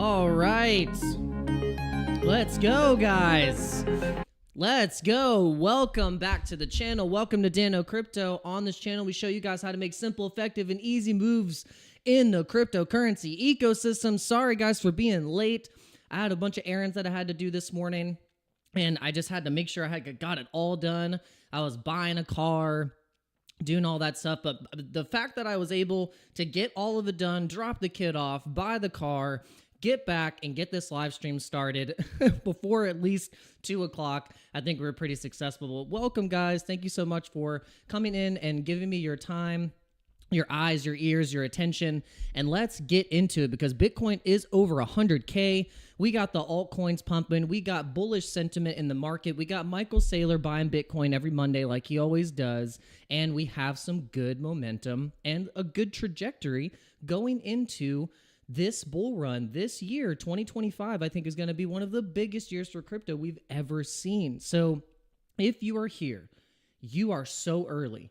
All right. Let's go, guys. Let's go. Welcome back to the channel. Welcome to Dano Crypto. On this channel, we show you guys how to make simple, effective, and easy moves in the cryptocurrency ecosystem. Sorry, guys, for being late. I had a bunch of errands that I had to do this morning, and I just had to make sure I got it all done. I was buying a car, doing all that stuff, but the fact that I was able to get all of it done, drop the kid off, buy the car, get back and get this live stream started before at least 2 o'clock, I think we were pretty successful. Welcome, guys. Thank you so much for coming in and giving me your time, your eyes, your ears, your attention, and let's get into it because Bitcoin is over 100K. We got the altcoins pumping. We got bullish sentiment in the market. We got Michael Saylor buying Bitcoin every Monday like he always does, and we have some good momentum and a good trajectory going into this bull run. This year, 2025, I think is going to be one of the biggest years for crypto we've ever seen. So if you are here, you are so early.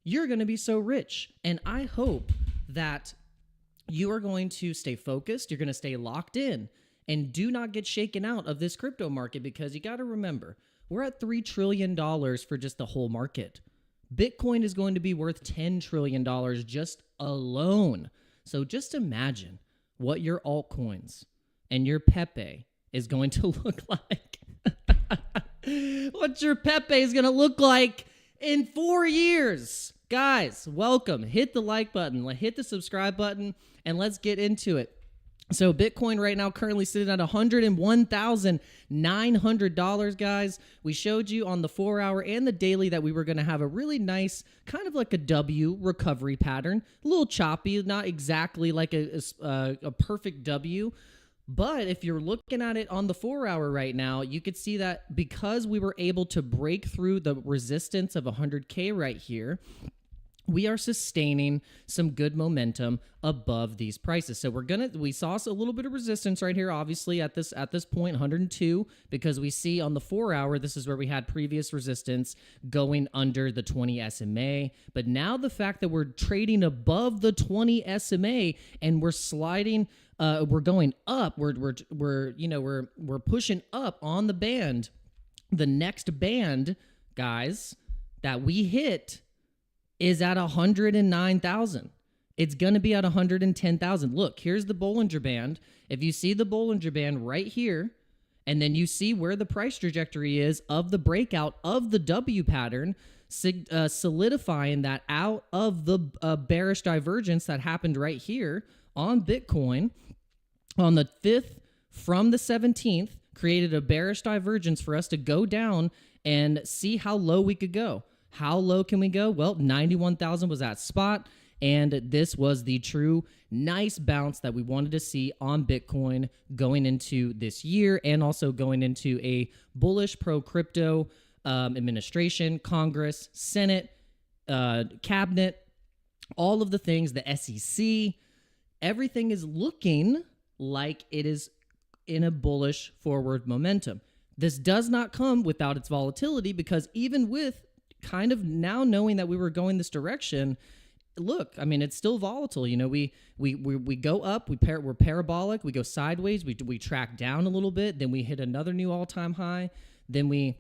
You're going to be so rich. And I hope that you are going to stay focused. You're going to stay locked in and do not get shaken out of this crypto market because you got to remember, we're at $3 trillion for just the whole market. Bitcoin is going to be worth $10 trillion just alone. So just imagine what your altcoins and your Pepe is going to look like. What your Pepe is going to look like in 4 years. Guys, welcome. Hit the like button, hit the subscribe button, and let's get into it. So Bitcoin right now currently sitting at $101,900, guys. We showed you on the 4-hour and the daily that we were going to have a really nice, kind of like a W recovery pattern. A little choppy, not exactly like a perfect W. But if you're looking at it on the 4-hour right now, you could see that because we were able to break through the resistance of 100K right here, we are sustaining some good momentum above these prices. So we saw a little bit of resistance right here, obviously at this point, 102, because we see on the 4-hour, this is where we had previous resistance going under the 20 SMA. But now the fact that we're trading above the 20 SMA and we're sliding, we're going up, we're pushing up on the band. The next band, guys, that we hit is at 109,000. It's going to be at 110,000. Look, here's the Bollinger Band. If you see the Bollinger Band right here, and then you see where the price trajectory is of the breakout of the W pattern, solidifying that out of the bearish divergence that happened right here on Bitcoin on the 5th from the 17th, created a bearish divergence for us to go down and see how low we could go. How low can we go? Well, 91,000 was that spot, and this was the true nice bounce that we wanted to see on Bitcoin going into this year and also going into a bullish pro-crypto administration, Congress, Senate, cabinet, all of the things, the SEC. Everything is looking like it is in a bullish forward momentum. This does not come without its volatility because even with kind of now knowing that we were going this direction, look, I mean, it's still volatile. You know, we go up, we're parabolic, we go sideways, we track down a little bit, then we hit another new all-time high, then we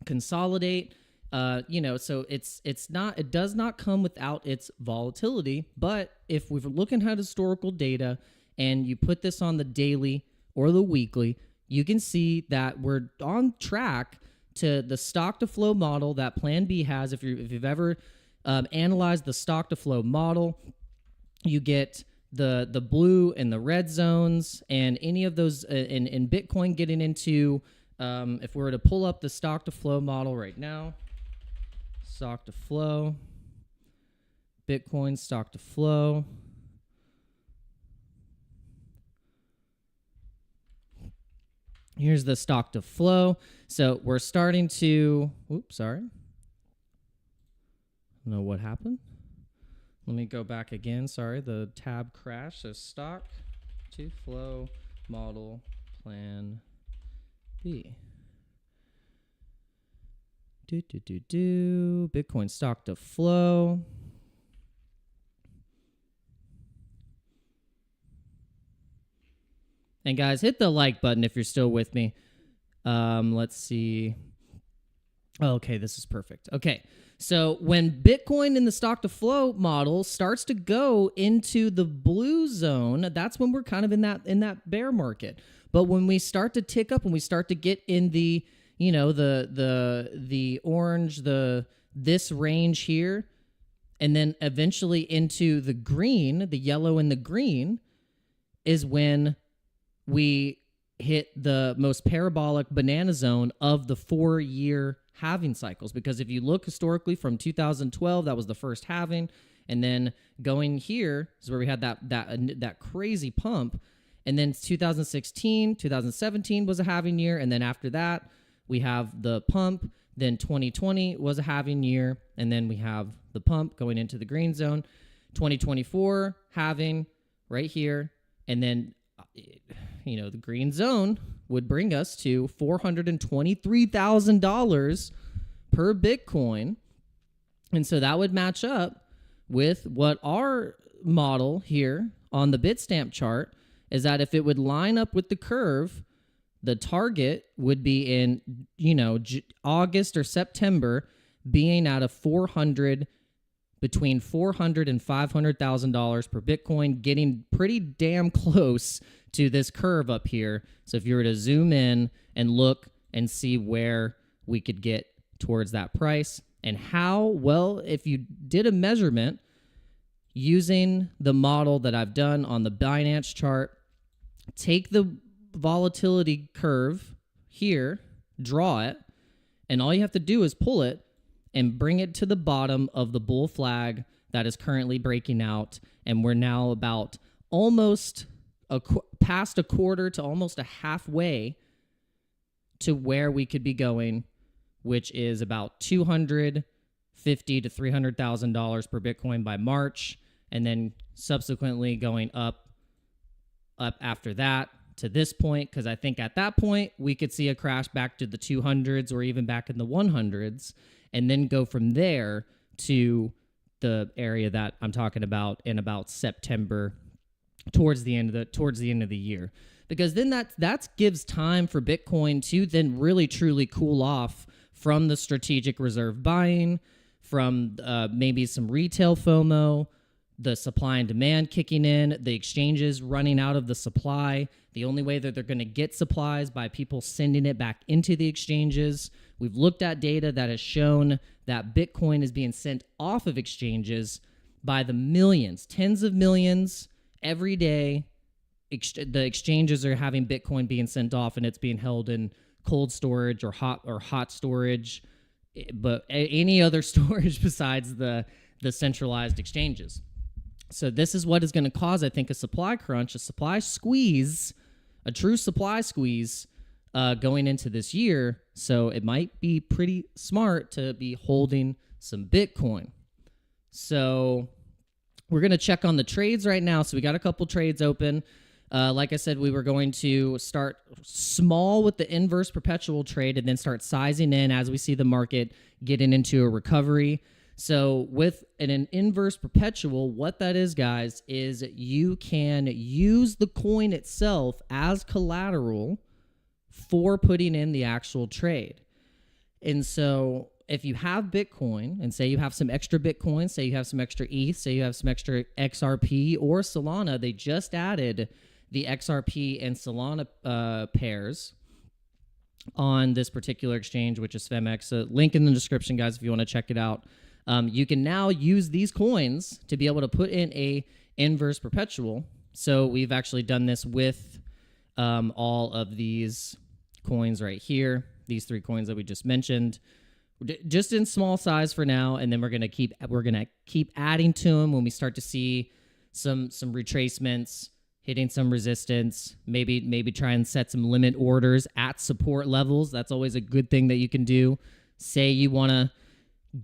consolidate. So it does not come without its volatility. But if we're looking at historical data and you put this on the daily or the weekly, you can see that we're on track to the stock to flow model that Plan B has. If you've ever analyzed the stock to flow model, you get the blue and the red zones, and any of those in Bitcoin getting into. If we were to pull up the stock to flow model right now, stock to flow, Bitcoin stock to flow. Here's the stock to flow. So we're starting to, oops, sorry. I don't know what happened. Let me go back again. Sorry, the tab crashed. So stock to flow model Plan B. Bitcoin stock to flow. And guys, hit the like button if you're still with me. Let's see. Okay, this is perfect. Okay, so when Bitcoin in the stock to flow model starts to go into the blue zone, that's when we're kind of in that bear market. But when we start to tick up, when we start to get in the, you know, the orange, this range here, and then eventually into the green, the yellow and the green, is when we hit the most parabolic banana zone of the 4-year halving cycles. Because if you look historically from 2012, that was the first halving, and then going here is where we had that crazy pump, and then 2016, 2017 was a halving year, and then after that we have the pump. Then 2020 was a halving year, and then we have the pump going into the green zone. 2024 halving right here, and then the green zone would bring us to $423,000 per Bitcoin. And so that would match up with what our model here on the Bitstamp chart is, that if it would line up with the curve, the target would be in, August or September, being at between $400,000 and $500,000 per Bitcoin, getting pretty damn close to this curve up here. So if you were to zoom in and look and see where we could get towards that price, and how well, if you did a measurement using the model that I've done on the Binance chart, take the volatility curve here, draw it, and all you have to do is pull it and bring it to the bottom of the bull flag that is currently breaking out. And we're now about almost past a quarter to almost a halfway to where we could be going, which is about $250,000 to $300,000 per Bitcoin by March, and then subsequently going up after that to this point, because I think at that point we could see a crash back to the 200s or even back in the 100s, and then go from there to the area that I'm talking about in about September, towards the end of the year. Because then that gives time for Bitcoin to then really truly cool off from the strategic reserve buying, from maybe some retail FOMO, the supply and demand kicking in, the exchanges running out of the supply. The only way that they're going to get supplies by people sending it back into the exchanges. We've looked at data that has shown that Bitcoin is being sent off of exchanges by the millions, tens of millions every day. The exchanges are having Bitcoin being sent off, and it's being held in cold storage or hot storage, but any other storage besides the centralized exchanges. So this is what is going to cause, I think, a supply crunch, a supply squeeze, a true supply squeeze going into this year. So it might be pretty smart to be holding some Bitcoin. So we're going to check on the trades right now. So we got a couple trades open. Like I said, we were going to start small with the inverse perpetual trade and then start sizing in as we see the market getting into a recovery. So with an inverse perpetual, what that is, guys, is you can use the coin itself as collateral for putting in the actual trade. And so if you have Bitcoin, and say you have some extra Bitcoin, say you have some extra ETH, say you have some extra XRP or Solana, they just added the XRP and Solana pairs on this particular exchange, which is PHEMEX. Link in the description, guys, if you want to check it out. You can now use these coins to be able to put in a inverse perpetual. So we've actually done this with all of these coins right here, these 3 coins that we just mentioned, just in small size for now, and then we're gonna keep adding to them when we start to see some retracements, hitting some resistance, maybe try and set some limit orders at support levels. That's always a good thing that you can do. Say you want to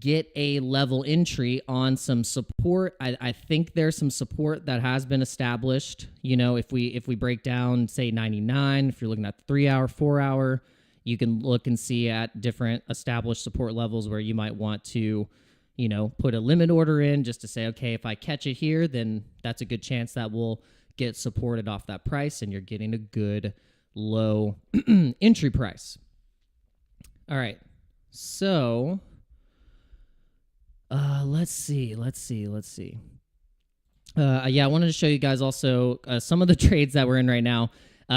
get a level entry on some support. I think there's some support that has been established. If we break down, say 99, if you're looking at the 3-hour, 4-hour, you can look and see at different established support levels where you might want to, put a limit order in just to say, okay, if I catch it here, then that's a good chance that we'll get supported off that price, and you're getting a good low entry price. All right, so let's see. Yeah, I wanted to show you guys also some of the trades that we're in right now.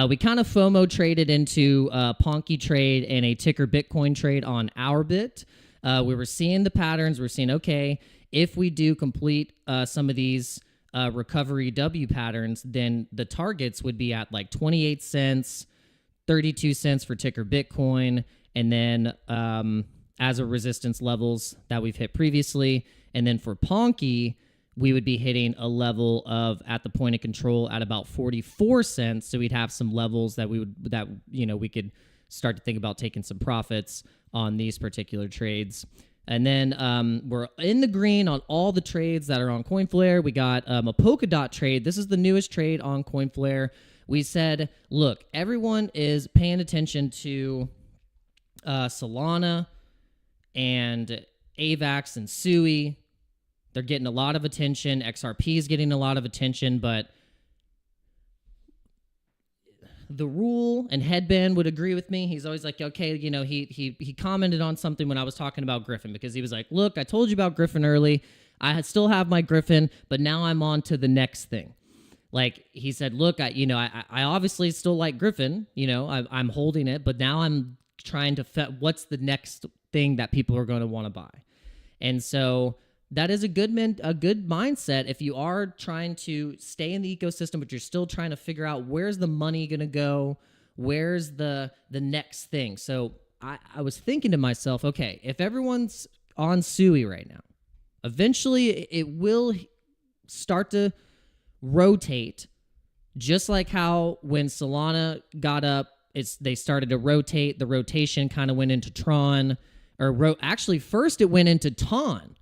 We kind of FOMO traded into a Ponky trade and a ticker Bitcoin trade on OURBIT. We were seeing the patterns. We're seeing, okay, if we do complete some of these recovery W patterns, then the targets would be at like 28 cents, 32 cents for ticker Bitcoin, and then as a resistance levels that we've hit previously. And then for Ponky, we would be hitting a level of at the point of control at about 44 cents. So we'd have some levels that we could start to think about taking some profits on these particular trades. And then we're in the green on all the trades that are on COINFLARE. We got a Polkadot trade. This is the newest trade on COINFLARE. We said, look, everyone is paying attention to Solana and AVAX and SUI. They're getting a lot of attention. XRP is getting a lot of attention, but the rule, and Headband would agree with me. He's always like, okay, you know, he commented on something when I was talking about Griffin, because he was like, look, I told you about Griffin early. I still have my Griffin, but now I'm on to the next thing. Like he said, look, I obviously still like Griffin, you know, I'm holding it, but now I'm trying to what's the next thing that people are going to want to buy. And so that is a good mindset if you are trying to stay in the ecosystem, but you're still trying to figure out where's the money going to go, where's the next thing. So I was thinking to myself, okay, if everyone's on SUI right now, eventually it will start to rotate, just like how when Solana got up, they started to rotate. The rotation kind of went into Tron, actually first it went into TON.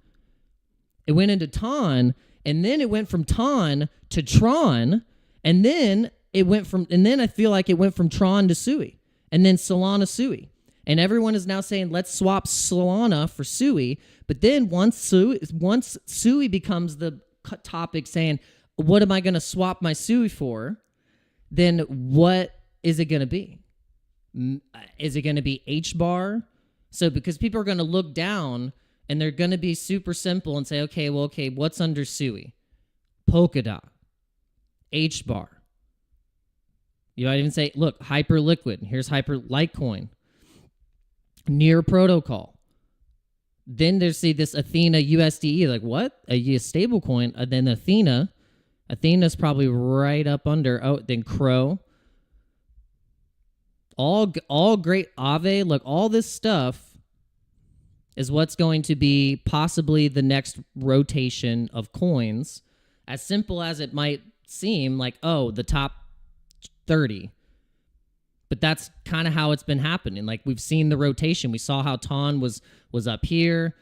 It went into TON, and then it went from TON to Tron, and then I feel like it went from Tron to SUI, and then Solana SUI. And everyone is now saying, let's swap Solana for SUI. But then once SUI becomes the topic saying, what am I going to swap my SUI for? Then what is it going to be? Is it going to be H-bar? So because people are going to look down, and they're going to be super simple and say, okay, what's under SUI? Polkadot, H-bar. You might even say, look, Hyperliquid. Here's Litecoin, Near Protocol. Then there's this Athena USDE. Like, what? A stable coin. Then Athena's probably right up under. Oh, then Crow. All great. Aave. Look, all this stuff is what's going to be possibly the next rotation of coins. As simple as it might seem, like, oh, the top 30. But that's kind of how it's been happening. Like, we've seen the rotation. We saw how TON was up here.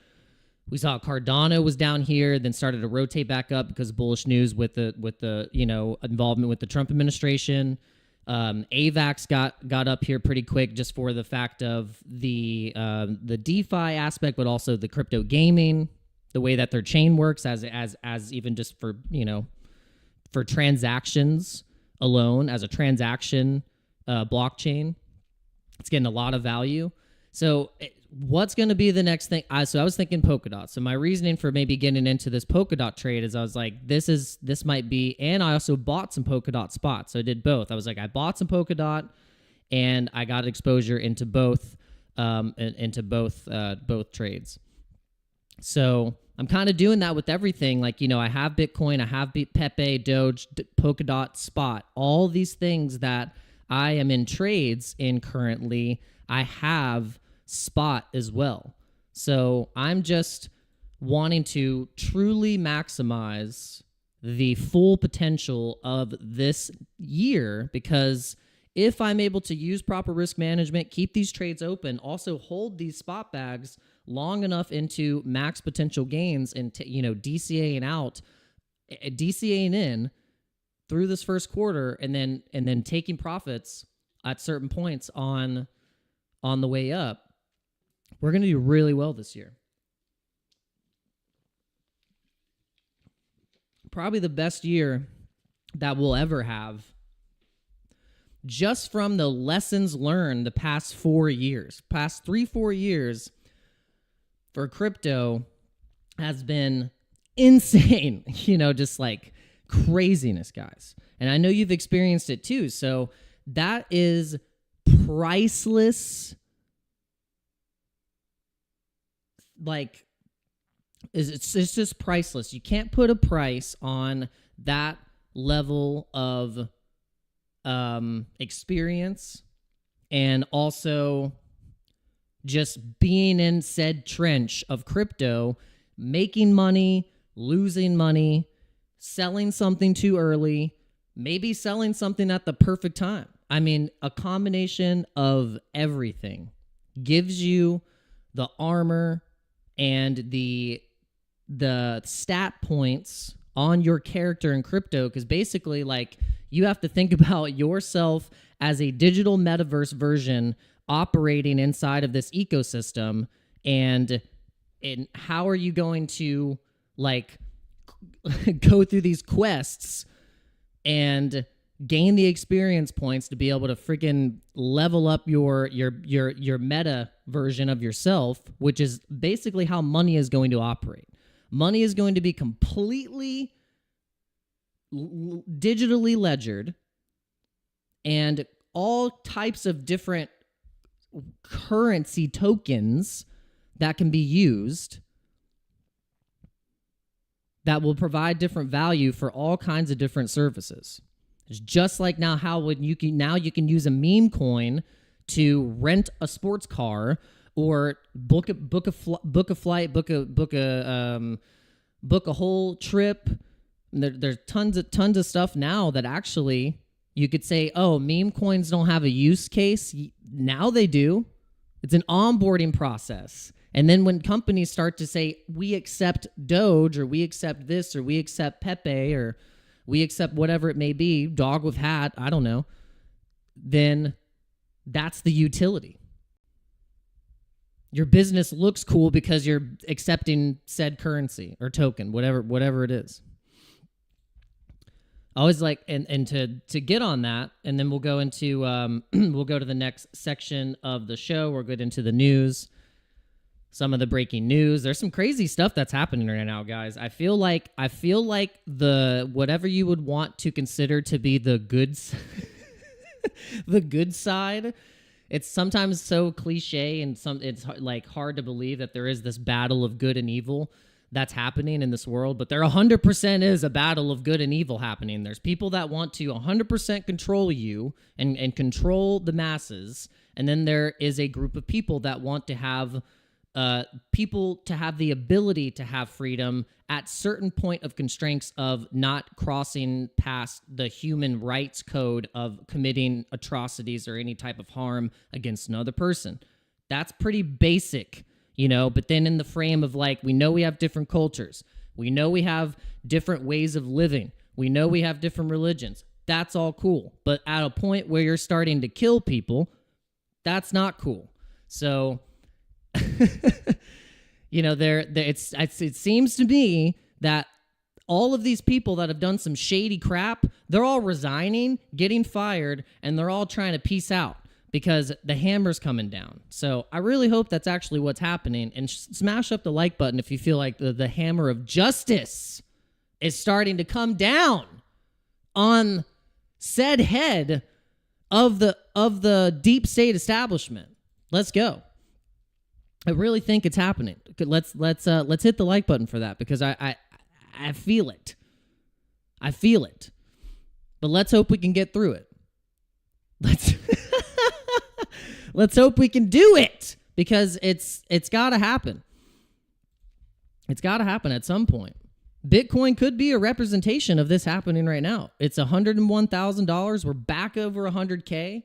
We saw Cardano was down here, then started to rotate back up because of bullish news with the involvement with the Trump administration. AVAX got up here pretty quick just for the fact of the DeFi aspect, but also the crypto gaming, the way that their chain works as even just for transactions alone, as a transaction blockchain. It's getting a lot of value. So what's going to be the next thing? So I was thinking Polkadot. So my reasoning for maybe getting into this Polkadot trade is I was like, this might be, and I also bought some Polkadot spots. So I did both. I was like, I bought some Polkadot, and I got exposure into both trades. So I'm kind of doing that with everything. Like, I have Bitcoin, I have Pepe, Doge, Polkadot, Spot, all these things that I am in trades in currently. I have Spot as well. So I'm just wanting to truly maximize the full potential of this year, because if I'm able to use proper risk management, keep these trades open, also hold these spot bags long enough into max potential gains and DCAing out, DCAing in through this first quarter, and then taking profits at certain points on the way up, we're going to do really well this year. Probably the best year that we'll ever have, just from the lessons learned the past 4 years. Past 3-4 years for crypto has been insane, just like craziness, guys. And I know you've experienced it too. So that is priceless. Like, it's just priceless. You can't put a price on that level of experience, and also just being in said trench of crypto, making money, losing money, selling something too early, maybe selling something at the perfect time. I mean, a combination of everything gives you the armor and the stat points on your character in crypto, because basically, like, you have to think about yourself as a digital metaverse version operating inside of this ecosystem, and how are you going to, like, go through these quests and gain the experience points to be able to freaking level up your meta version of yourself, which is basically how money is going to operate. Money is going to be completely digitally ledgered, and all types of different currency tokens that can be used that will provide different value for all kinds of different services. It's just like now you can use a meme coin to rent a sports car or book a flight, book a whole trip. There's tons of stuff now that actually you could say, oh, meme coins don't have a use case. Now they do. It's an onboarding process. And then when companies start to say, we accept Doge, or we accept this, or we accept Pepe, or we accept whatever it may be, dog with hat, I don't know, then that's the utility. Your business looks cool because you're accepting said currency or token, whatever it is. I always like, and to get on that, and then we'll go into we'll go to the next section of the show. We'll get into the news, some of the breaking news. There's some crazy stuff that's happening right now, guys. I feel like the whatever you would want to consider to be the goods, the good side. It's sometimes so cliche, and it's like hard to believe that there is this battle of good and evil that's happening in this world, but there 100% is a battle of good and evil happening. There's people that want to 100% control you and control the masses, and then there is a group of people that want to have the ability to have freedom at certain point of constraints of not crossing past the human rights code of committing atrocities or any type of harm against another person. That's pretty basic. But then in the frame of, like, we know we have different cultures. We know we have different ways of living. We know we have different religions. That's all cool. But at a point where you're starting to kill people, that's not cool. So, it seems to me that all of these people that have done some shady crap, they're all resigning, getting fired, and they're all trying to peace out, because the hammer's coming down. So I really hope that's actually what's happening. And smash up the like button if you feel like the hammer of justice is starting to come down on said head of the deep state establishment. Let's go. I really think it's happening. Let's hit the like button for that, because I feel it. I feel it. But let's hope we can get through it. Let's hope we can do it, because it's got to happen. It's got to happen at some point. Bitcoin could be a representation of this happening right now. It's $101,000. We're back over 100K.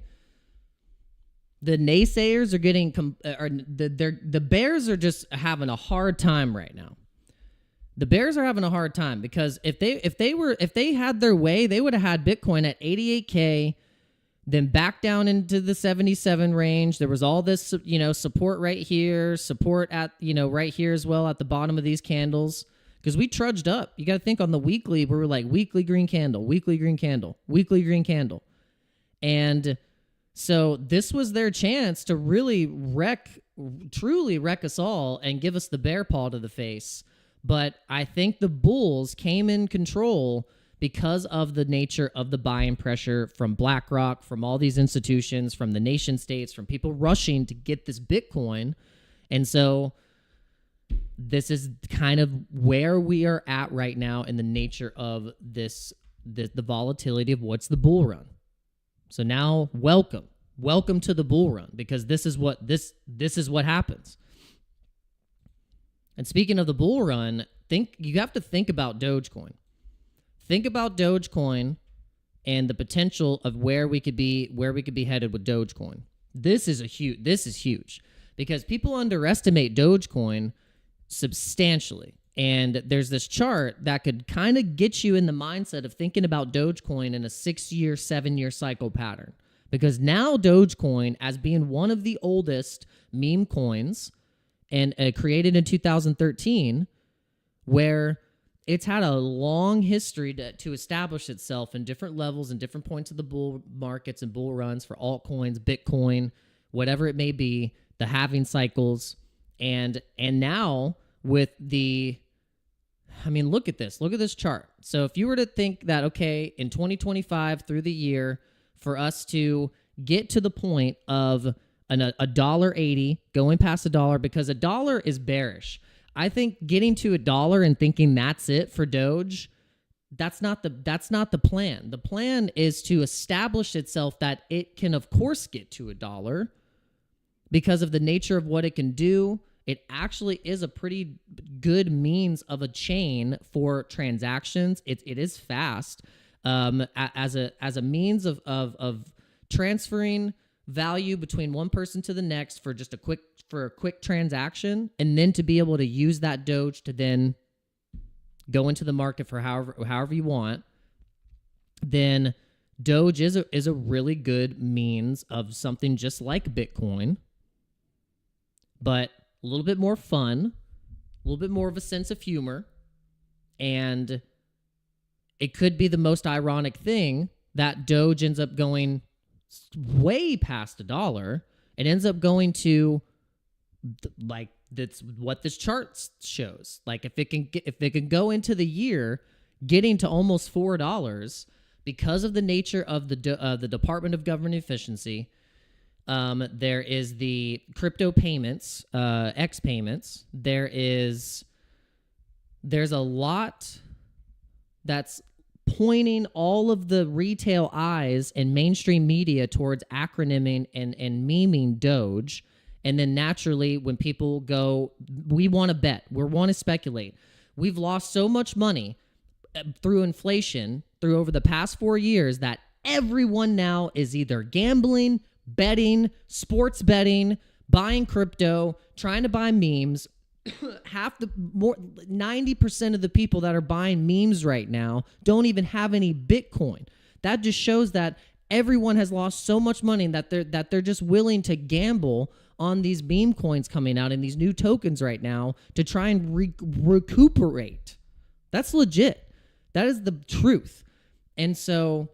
The naysayers are getting the bears are just having a hard time right now. The bears are having a hard time, because if they had their way, they would have had Bitcoin at 88K. Then back down into the 77 range. There was all this, support right here, support at, right here as well at the bottom of these candles. because we trudged up. You got to think on the weekly, we were like weekly green candle, weekly green candle, weekly green candle. And so this was their chance to really truly wreck us all and give us the bear paw to the face. But I think the bulls came in control because of the nature of the buying pressure from BlackRock, from all these institutions, from the nation states, from people rushing to get this Bitcoin. And so this is kind of where we are at right now in the nature of the volatility of what's the bull run. So now welcome to the bull run, because this is what happens. And speaking of the bull run, you have to think about Dogecoin. Think about Dogecoin and the potential of where we could be headed with Dogecoin. This is huge because people underestimate Dogecoin substantially. And there's this chart that could kind of get you in the mindset of thinking about Dogecoin in a 6-year, 7-year cycle pattern. Because now Dogecoin, as being one of the oldest meme coins and created in 2013, where it's had a long history to establish itself in different levels and different points of the bull markets and bull runs for altcoins, Bitcoin, whatever it may be, the halving cycles. And now with look at this chart. So if you were to think that, okay, in 2025 through the year, for us to get to the point of $1.80, going past $1, because $1 is bearish. I think getting to $1 and thinking that's it for Doge, that's not the plan. The plan is to establish itself that it can, of course, get to $1 because of the nature of what it can do. It actually is a pretty good means of a chain for transactions. It is fast as a means of transferring value between one person to the next for just a quick transaction, and then to be able to use that Doge to then go into the market for however you want. Then Doge is a really good means of something just like Bitcoin, but a little bit more fun, a little bit more of a sense of humor, and it could be the most ironic thing that Doge ends up going way past $1. It ends up going to, like, that's what this chart shows. Like, if it can go into the year getting to almost $4 because of the nature of the Department of Government Efficiency. There is the crypto payments, X payments. There's a lot that's pointing all of the retail eyes and mainstream media towards acronyming and memeing Doge. And then naturally, when people go, we want to bet, we want to speculate. We've lost so much money through inflation through over the past 4 years that everyone now is either gambling, betting, sports betting, buying crypto, trying to buy memes. 90% of the people that are buying memes right now don't even have any Bitcoin. That just shows that everyone has lost so much money that they're just willing to gamble on these meme coins coming out and these new tokens right now to try and recuperate. That's legit. That is the truth. And so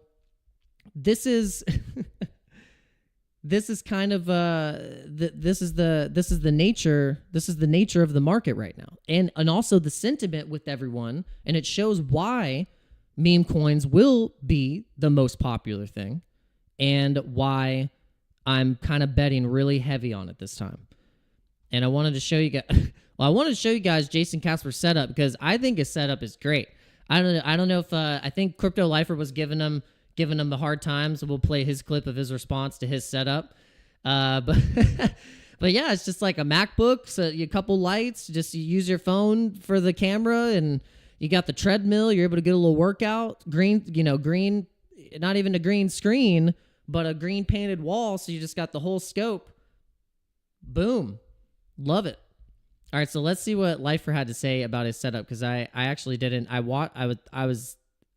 this is this is kind of this is the nature of the market right now, and also the sentiment with everyone, and it shows why meme coins will be the most popular thing, and why I'm kind of betting really heavy on it this time. And I wanted to show you guys, Jason Kasper's setup, because I think his setup is great. I don't know if I think Crypto Lifer was giving him the hard time, so we'll play his clip of his response to his setup. But yeah, it's just like a MacBook, so a couple lights, just you use your phone for the camera, and you got the treadmill, you're able to get a little workout, green, not even a green screen, but a green painted wall, so you just got the whole scope. Boom. Love it. All right, so let's see what Lifer had to say about his setup, because I actually didn't. I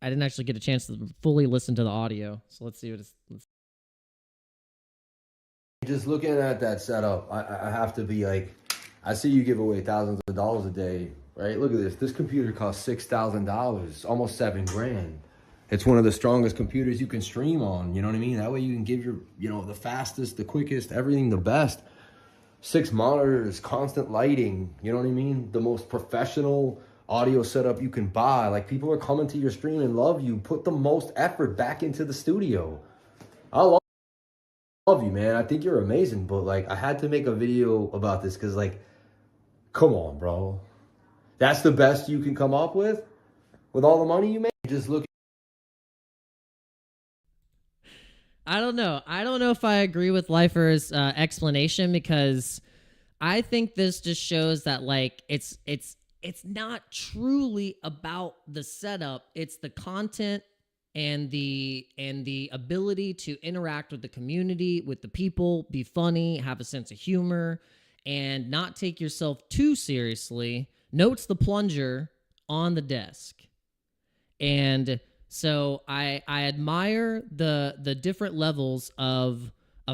didn't actually get a chance to fully listen to the audio. So let's see what it's. Just looking at that setup, I have to be like, I see you give away thousands of dollars a day. right? Look at this. This computer costs $6,000, almost $7,000. It's one of the strongest computers you can stream on. You know what I mean? That way you can give your, the fastest, the quickest, everything the best. 6 monitors, constant lighting. You know what I mean? The most professional audio setup you can buy. Like, people are coming to your stream and love you. Put the most effort back into the studio. I love you, man. I think you're amazing. But like, I had to make a video about this because, like, come on, bro. That's the best you can come up with all the money you make? Just look. I don't know. I don't know if I agree with Lifer's explanation, because I think this just shows that, like, it's not truly about the setup. It's the content and the ability to interact with the community, with the people, be funny, have a sense of humor, and not take yourself too seriously. Notes the plunger on the desk. And so I admire the different levels of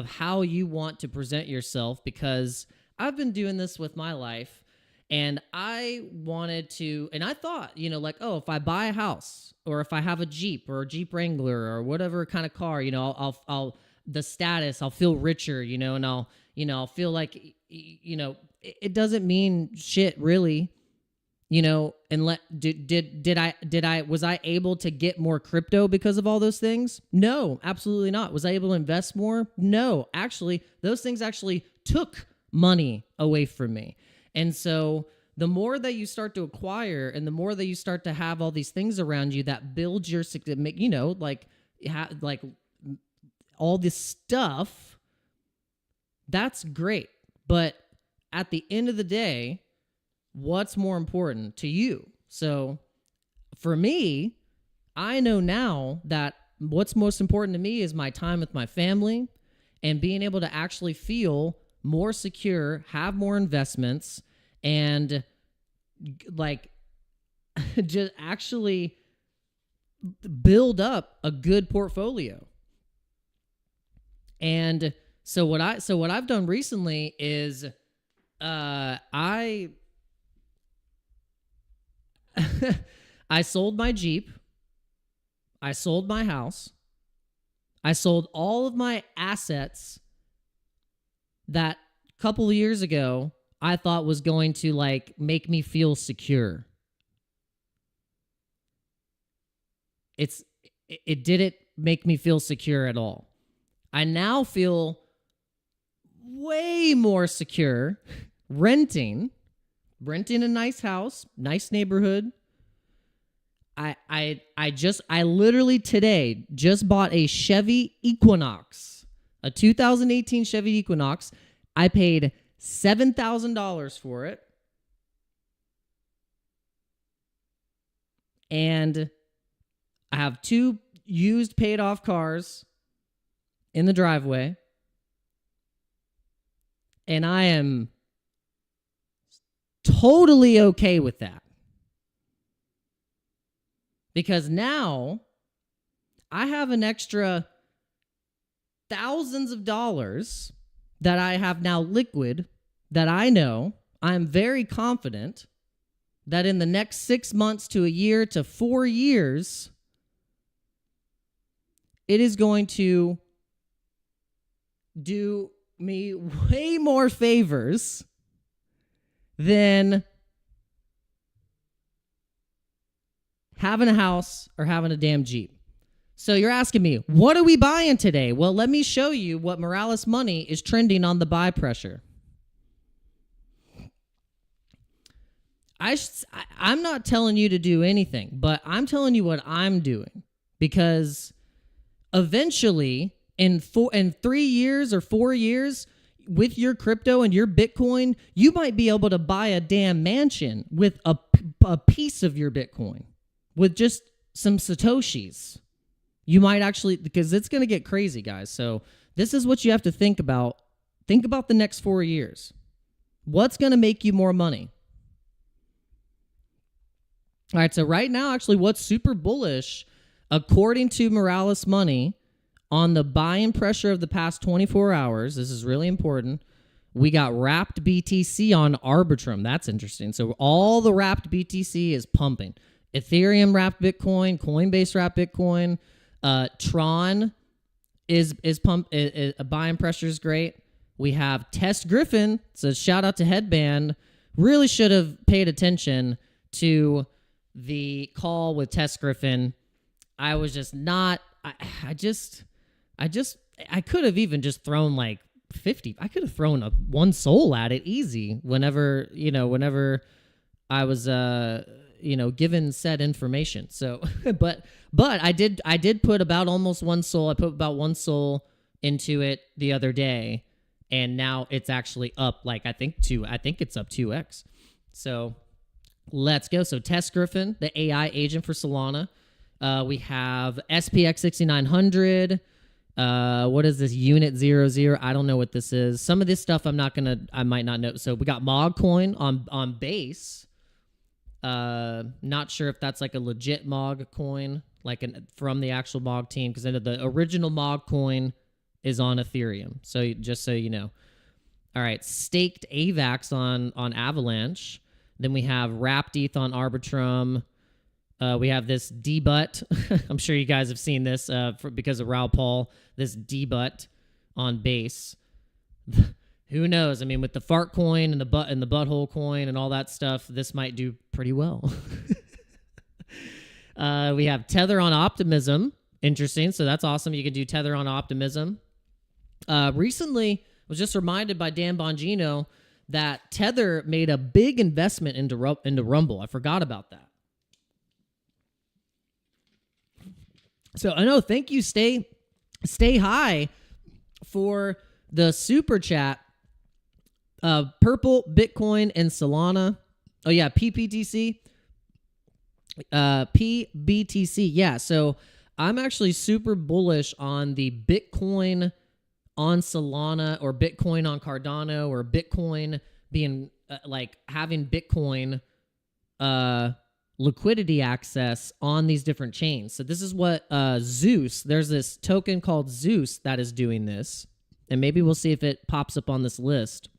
how you want to present yourself, because I've been doing this with my life, and I wanted to, and I thought, like, oh, if I buy a house, or if I have a Jeep or a Jeep Wrangler or whatever kind of car, I'll the status, I'll feel richer, and I'll feel like, it doesn't mean shit really. And was I able to get more crypto because of all those things? No, absolutely not. Was I able to invest more? No, actually, those things actually took money away from me. And so the more that you start to acquire, and the more that you start to have all these things around you that build your, like all this stuff, that's great. But at the end of the day, what's more important to you? So for me, I know now that what's most important to me is my time with my family, and being able to actually feel more secure, have more investments, and like just actually build up a good portfolio. And so what I've done recently is I sold my Jeep. I sold my house. I sold all of my assets that a couple of years ago I thought was going to, like, make me feel secure. It didn't make me feel secure at all. I now feel way more secure renting a nice house, nice neighborhood. I literally today just bought a Chevy Equinox, a 2018 Chevy Equinox. I paid $7,000 for it. And I have 2 used paid off cars in the driveway. And I am totally okay with that. Because now I have an extra thousands of dollars that I have now liquid, that I know, I'm very confident that in the next 6 months to a year to 4 years, it is going to do me way more favors than having a house or having a damn Jeep. So you're asking me, what are we buying today? Well, let me show you what Morales Money is trending on the buy pressure. I'm not telling you to do anything, but I'm telling you what I'm doing, because eventually in 3 years or 4 years, with your crypto and your Bitcoin, you might be able to buy a damn mansion with a piece of your Bitcoin, with just some Satoshis. You might actually, because it's going to get crazy, guys. So this is what you have to think about. Think about the next 4 years. What's going to make you more money? All right, so right now, actually, what's super bullish, according to Morales Money, on the buying pressure of the past 24 hours, this is really important, We got wrapped BTC on Arbitrum. That's interesting. So all the wrapped BTC is pumping. Ethereum wrapped Bitcoin, Coinbase wrapped Bitcoin, Tron is pump. Buying pressure is great. We have Test Griffin. So shout out to Headband. Really should have paid attention to the call with Test Griffin. I was just not. I could have even just thrown like 50. I could have thrown one soul at it easy. Whenever I was given said information. So, but I did put about almost one soul. I put about one soul into it the other day, and now it's actually up like I think it's up 2x. So let's go. So Test Griffin, the AI agent for Solana. We have SPX 6900. What is this? Unit 00. I don't know what this is. Some of this stuff I might not know. So we got MogCoin on base. Not sure if that's like a legit Mog coin, from the actual Mog team, because the original Mog coin is on Ethereum. So just so you know. All right, staked AVAX on Avalanche. Then we have wrapped ETH on Arbitrum. We have this DEBIT. I'm sure you guys have seen this because of Raoul Paul. This DEBIT on base. Who knows? I mean, with the fart coin and the butthole coin and all that stuff, this might do pretty well. We have Tether on Optimism. Interesting. So that's awesome. You can do Tether on Optimism. Recently, I was just reminded by Dan Bongino that Tether made a big investment into Rumble. I forgot about that. So I know. Thank you. Stay high for the super chat. Purple, Bitcoin, and Solana. Oh yeah, PBTC. PBTC. Yeah. So I'm actually super bullish on the Bitcoin on Solana, or Bitcoin on Cardano, or Bitcoin being having Bitcoin liquidity access on these different chains. So this is what Zeus, there's this token called Zeus that is doing this, and maybe we'll see if it pops up on this list,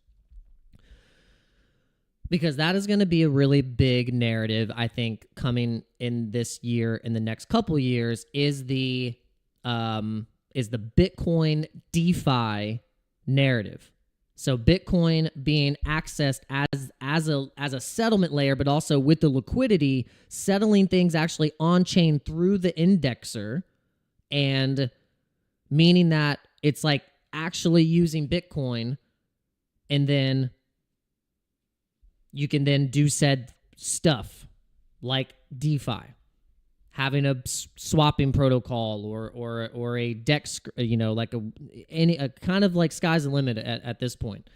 because that is going to be a really big narrative, I think, coming in this year, in the next couple years, is the Bitcoin DeFi narrative. So Bitcoin being accessed as a settlement layer, but also with the liquidity, settling things actually on chain through the indexer, and meaning that it's like actually using Bitcoin, and then you can then do said stuff like DeFi, having a swapping protocol or a DEX, like a kind of like sky's the limit at this point.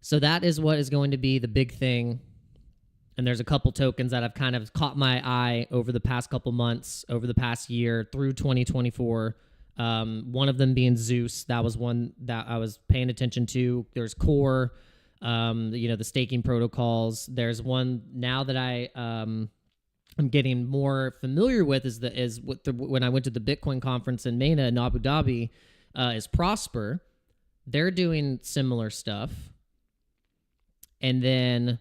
So that is what is going to be the big thing. And there's a couple tokens that have kind of caught my eye over the past couple months, over the past year through 2024. One of them being Zeus. That was one that I was paying attention to. There's Core, the staking protocols. There's one now that I'm getting more familiar with when I went to the Bitcoin conference in MENA in Abu Dhabi, is Prosper. They're doing similar stuff. And then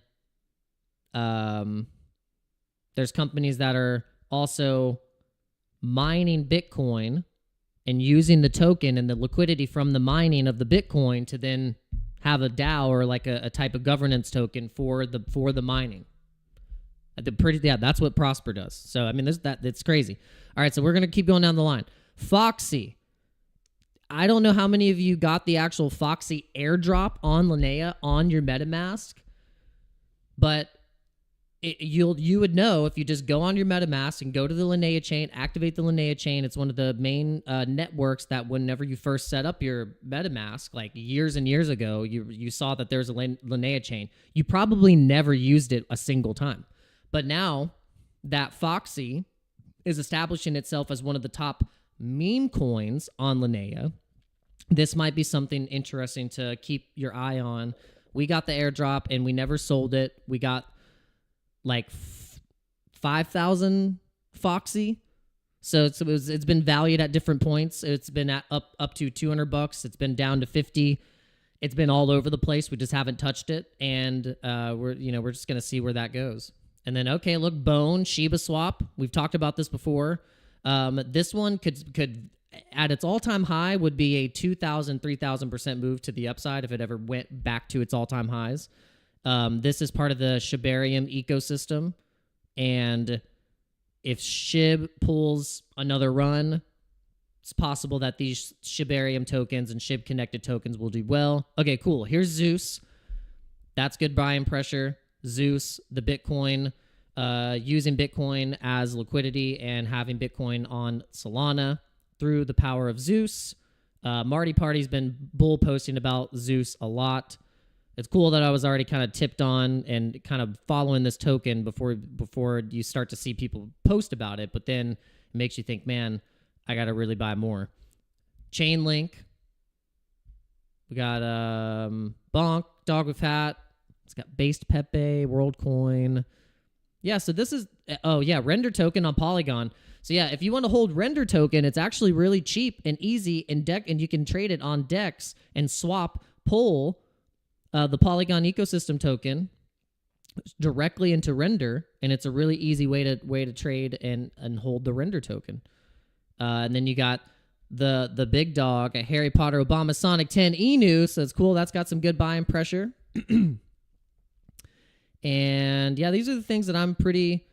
there's companies that are also mining Bitcoin and using the token and the liquidity from the mining of the Bitcoin to then have a DAO, or like a type of governance token for the mining. That's what Prosper does. So I mean, it's crazy. All right, so we're gonna keep going down the line. Foxy. I don't know how many of you got the actual Foxy airdrop on Linnea on your MetaMask, but you would know if you just go on your MetaMask and go to the Linnea chain, activate the Linnea chain. It's one of the main networks that whenever you first set up your MetaMask, like years and years ago, you saw that there's a Linnea chain. You probably never used it a single time. But now that Foxy is establishing itself as one of the top meme coins on Linnea, this might be something interesting to keep your eye on. We got the airdrop and we never sold it. We got like 5,000 Foxy. So it's been valued at different points. It's been at up to $200. It's been down to 50. it's been all over the place. We just haven't touched it, and we're just gonna see where that goes. And then okay, look, Bone Shiba swap. We've talked about this before. This one could at its all-time high would be a 2,000-3,000% move to the upside if it ever went back to its all-time highs. This is part of the Shibarium ecosystem, and if SHIB pulls another run, it's possible that these Shibarium tokens and SHIB-connected tokens will do well. Okay, cool. Here's Zeus. That's good buying pressure. Zeus, the Bitcoin, using Bitcoin as liquidity and having Bitcoin on Solana through the power of Zeus. Marty Party's been bull posting about Zeus a lot. It's cool that I was already kind of tipped on and kind of following this token before you start to see people post about it, but then it makes you think, man, I got to really buy more. Chainlink. We got Bonk, Dog with Hat. It's got Based Pepe, WorldCoin. Yeah, so this is, Render token on Polygon. So yeah, if you want to hold Render token, it's actually really cheap and easy and you can trade it on DEX and pull the Polygon ecosystem token directly into Render, and it's a really easy way to trade and hold the Render token. And then you got the big dog, a Harry Potter Obama Sonic 10 Inu, so it's cool. That's got some good buying pressure. And yeah, these are the things that I'm pretty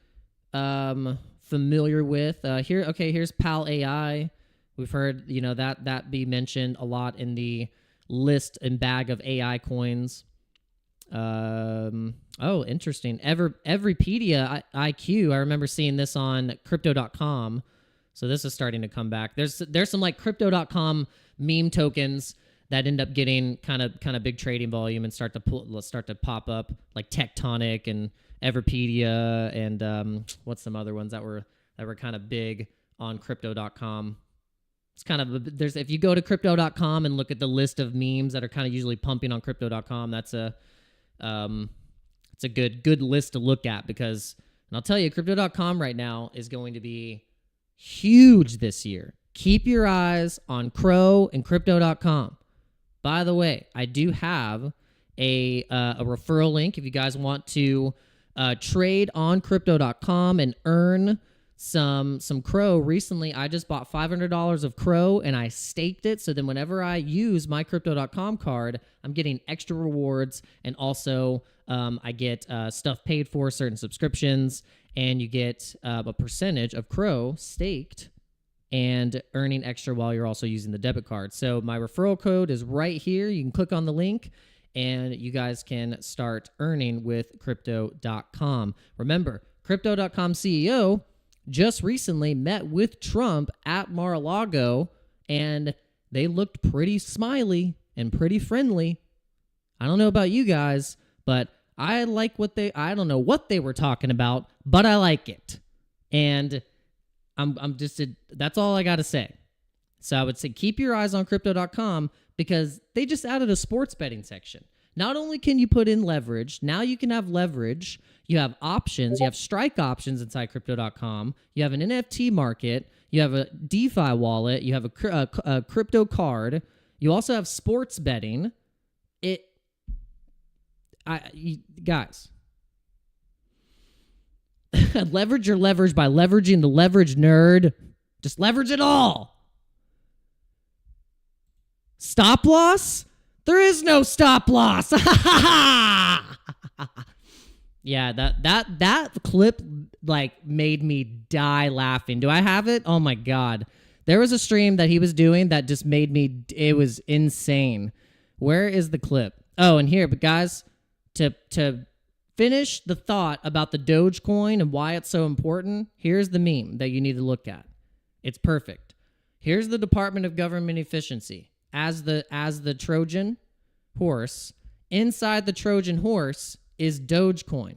familiar with. Here's Pal AI. We've heard that be mentioned a lot in the list and bag of AI coins. Interesting. Everypedia IQ. I remember seeing this on crypto.com. So this is starting to come back. There's some like crypto.com meme tokens that end up getting kind of big trading volume and start to pop up, like Tectonic and Everpedia and what's some other ones that were kind of big on crypto.com. It's kind of if you go to crypto.com and look at the list of memes that are kind of usually pumping on crypto.com, that's it's a good list to look at, because, and I'll tell you, crypto.com right now is going to be huge this year. Keep your eyes on Crow and crypto.com. By the way, I do have a referral link if you guys want to trade on crypto.com and earn some Crow. Recently, I just bought $500 of Crow and I staked it, so then whenever I use my crypto.com card, I'm getting extra rewards, and also I get stuff paid for, certain subscriptions, and you get a percentage of Crow staked and earning extra while you're also using the debit card. So my referral code is right here. You can click on the link and you guys can start earning with crypto.com. Remember, crypto.com CEO just recently met with Trump at Mar-a-Lago, and they looked pretty smiley and pretty friendly. I don't know about you guys, but I like I don't know what they were talking about, but I like it. And that's all I got to say. So I would say keep your eyes on crypto.com, because they just added a sports betting section. Not only can you put in leverage, now you can have leverage. You have options. You have strike options inside crypto.com. You have an NFT market. You have a DeFi wallet. You have a crypto card. You also have sports betting. Guys, leverage your leverage by leveraging the leverage, nerd. Just leverage it all. Stop loss? There is no stop loss. Yeah, that clip like made me die laughing. Do I have it? Oh my God. There was a stream that he was doing that just made me, it was insane. Where is the clip? Oh, and here, but guys, to finish the thought about the Dogecoin and why it's so important, here's the meme that you need to look at. It's perfect. Here's the Department of Government Efficiency as the Trojan horse. Inside the Trojan horse is Dogecoin.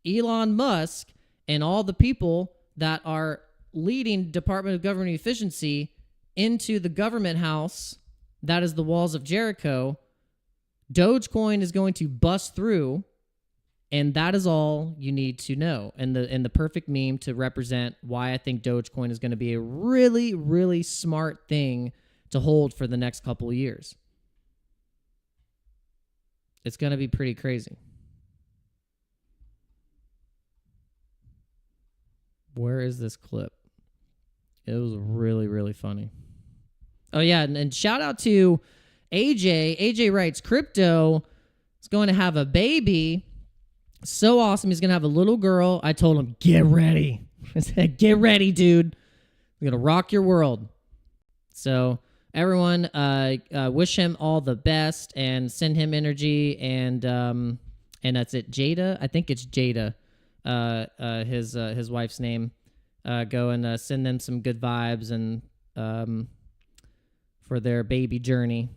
Elon Musk and all the people that are leading Department of Government Efficiency into the government house, that is the walls of Jericho, Dogecoin is going to bust through, and that is all you need to know. And the perfect meme to represent why I think Dogecoin is going to be a really, really smart thing to hold for the next couple of years. It's going to be pretty crazy. Where is this clip? It was really, really funny. Oh, yeah, and shout out to AJ. AJ writes, crypto is going to have a baby. So awesome. He's going to have a little girl. I told him, get ready. I said, get ready, dude. We're going to rock your world. So everyone, wish him all the best and send him energy. And that's it. Jada, I think it's Jada, his wife's name. Go and send them some good vibes and for their baby journey.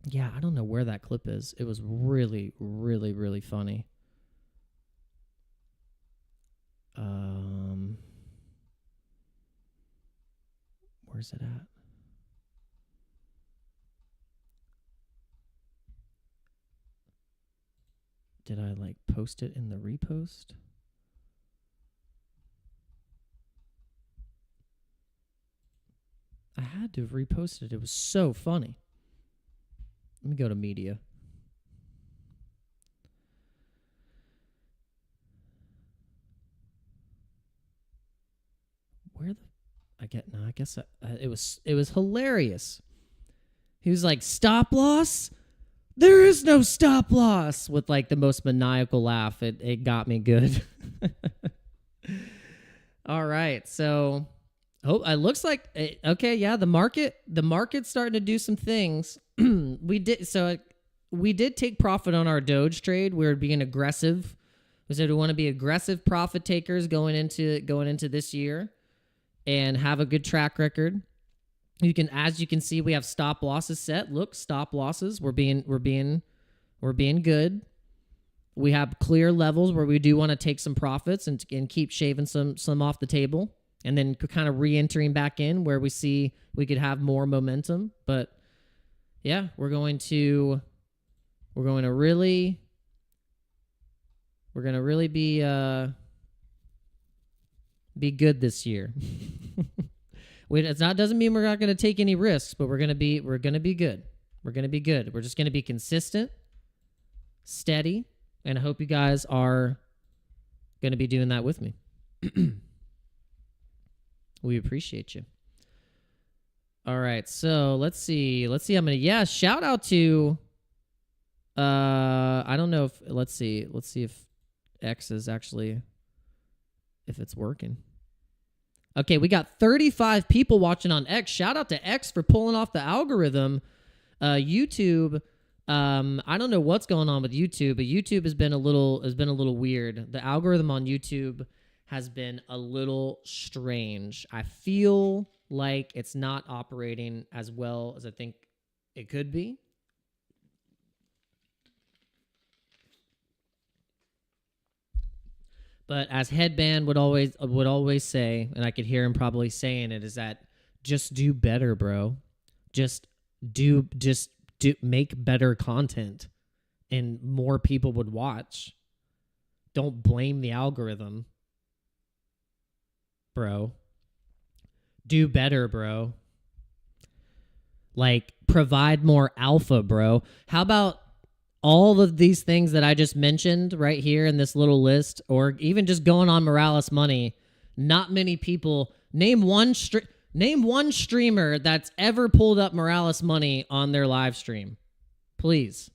Yeah, I don't know where that clip is. It was really, really, really funny. Where's it at? Did I like post it in the repost? I had to have reposted it. It was so funny. Let me go to media. Where the I guess it was hilarious. He was like, stop loss? There is no stop loss, with like the most maniacal laugh. It got me good. All right, so it looks like okay, yeah, the market's starting to do some things. we did take profit on our Doge trade. We were being aggressive. We said we want to be aggressive profit takers going into this year and have a good track record. As you can see, we have stop losses set. Look, stop losses. We're being good. We have clear levels where we do want to take some profits and keep shaving some off the table, and then kind of re-entering back in where we see we could have more momentum. But yeah, we're going to really be good this year. Doesn't mean we're not going to take any risks, but we're going to be good. We're going to be good. We're just going to be consistent, steady, and I hope you guys are going to be doing that with me. We appreciate you. All right, so let's see. I'm gonna shout out to. I don't know if let's see if X is actually if it's working. Okay, we got 35 people watching on X. Shout out to X for pulling off the algorithm. YouTube, I don't know what's going on with YouTube, but YouTube has been a little weird. The algorithm on YouTube has been a little strange. I feel like it's not operating as well as I think it could be. But as Headband would always say, and I could hear him probably saying it, is that just do better, bro. Just make better content and more people would watch. Don't blame the algorithm, bro. Do better, bro. Like, provide more alpha, bro. How about all of these things that I just mentioned right here in this little list, or even just going on Morales Money? Not many people. Name one streamer that's ever pulled up Morales Money on their live stream, please.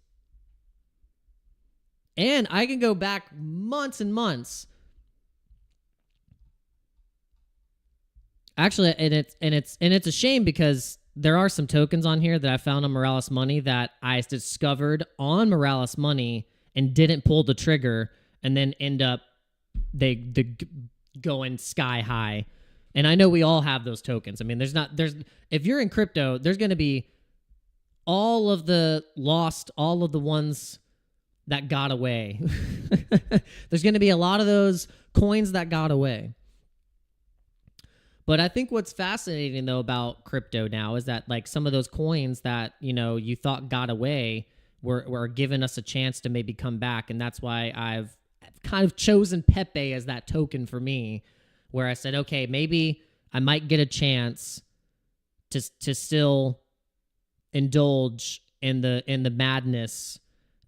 And I can go back months and months. Actually, and it's a shame because there are some tokens on here that I found on Morales Money that I discovered on Morales Money and didn't pull the trigger, and then end up they going sky high. And I know we all have those tokens. I mean, if you're in crypto, there's going to be all of the ones that got away. There's going to be a lot of those coins that got away. But I think what's fascinating, though, about crypto now is that, like, some of those coins that, you thought got away were giving us a chance to maybe come back. And that's why I've kind of chosen Pepe as that token for me, where I said, okay, maybe I might get a chance to still indulge in the madness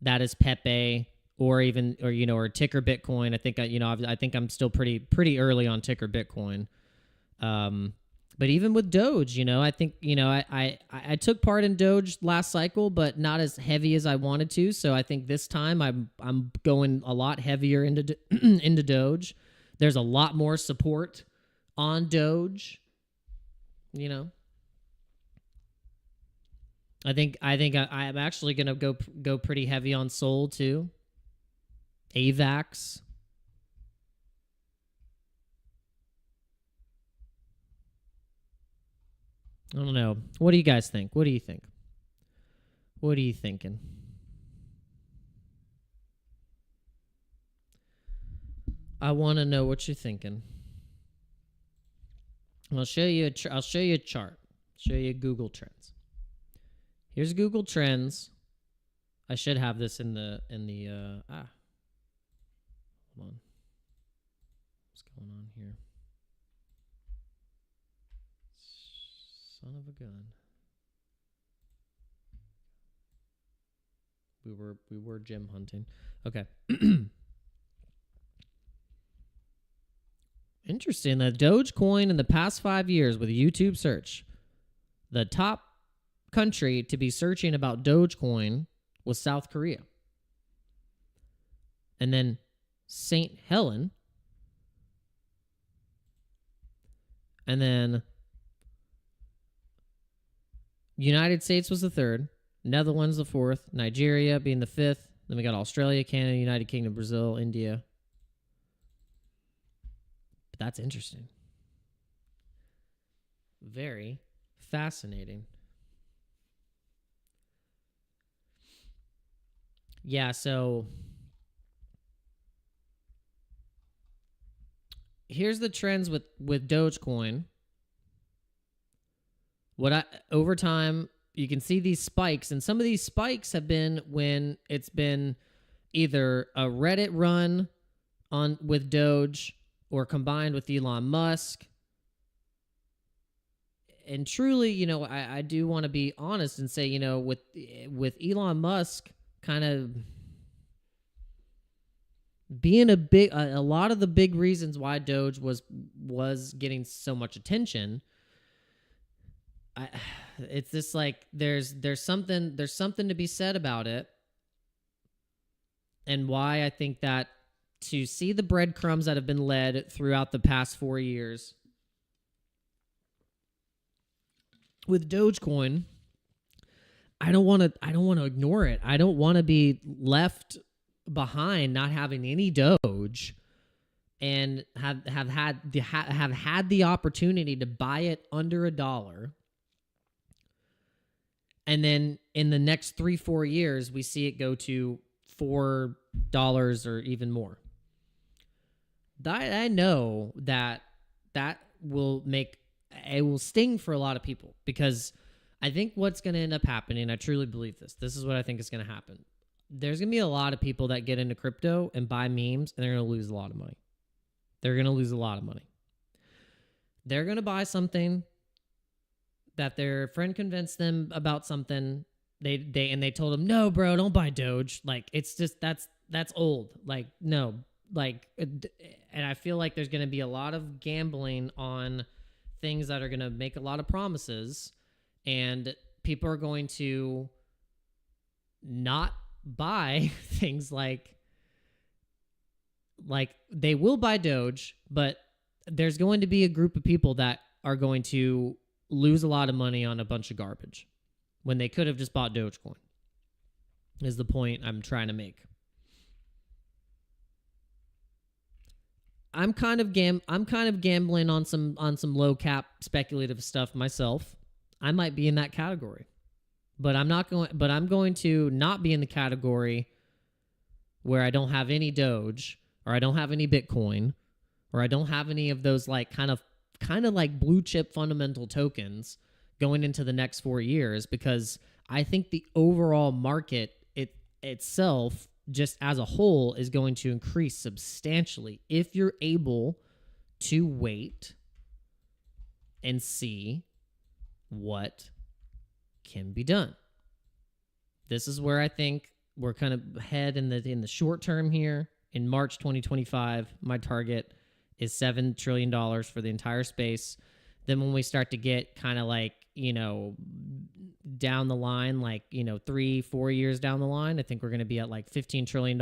that is Pepe or even or ticker Bitcoin. I think I think I'm still pretty early on ticker Bitcoin. But even with Doge, I think I took part in Doge last cycle, but not as heavy as I wanted to. So I think this time I'm going a lot heavier into into Doge. There's a lot more support on Doge. I think I'm actually gonna go pretty heavy on Sol too. AVAX. I don't know. What do you guys think? What do you think? What are you thinking? I want to know what you're thinking. I'll show you I'll show you a chart. Show you Google Trends. Here's Google Trends. I should have this in the hold on. What's going on here? Son of a gun. We were gem hunting. Okay. Interesting that Dogecoin in the past 5 years with a YouTube search, the top country to be searching about Dogecoin was South Korea. And then St. Helen. And then United States was the third, Netherlands the fourth, Nigeria being the fifth. Then we got Australia, Canada, United Kingdom, Brazil, India. But that's interesting. Very fascinating. Yeah, so here's the trends with Dogecoin. Over time, you can see these spikes, and some of these spikes have been when it's been either a Reddit run with Doge or combined with Elon Musk. And truly, I do want to be honest and say, with Elon Musk kind of being a lot of the big reasons why Doge was getting so much attention. It's just like there's something to be said about it, and why I think that to see the breadcrumbs that have been led throughout the past 4 years with Dogecoin, I don't want to ignore it. I don't want to be left behind not having any Doge, and have had the opportunity to buy it under $1. And then in the next 3-4 years, we see it go to $4 or even more. I know that will sting for a lot of people, because I think what's going to end up happening, I truly believe this. This is what I think is going to happen. There's going to be a lot of people that get into crypto and buy memes, and they're going to lose a lot of money. They're going to lose a lot of money. They're going to buy something that their friend convinced them about something. They told them, no, bro, don't buy Doge. Like, it's just, that's old. Like, no, like, and I feel like there's going to be a lot of gambling on things that are going to make a lot of promises, and people are going to not buy things like they will buy Doge, but there's going to be a group of people that are going to lose a lot of money on a bunch of garbage when they could have just bought Dogecoin, is the point I'm trying to make. I'm kind of gambling on some low cap speculative stuff myself. I might be in that category. But I'm going to not be in the category where I don't have any Doge, or I don't have any Bitcoin, or I don't have any of those like kind of like blue chip fundamental tokens going into the next 4 years, because I think the overall market itself just as a whole is going to increase substantially if you're able to wait and see what can be done. This is where I think we're kind of ahead in the short term here. In March 2025, my target is $7 trillion for the entire space. Then when we start to get kind of like, down the line, like, 3-4 years down the line, I think we're going to be at like $15 trillion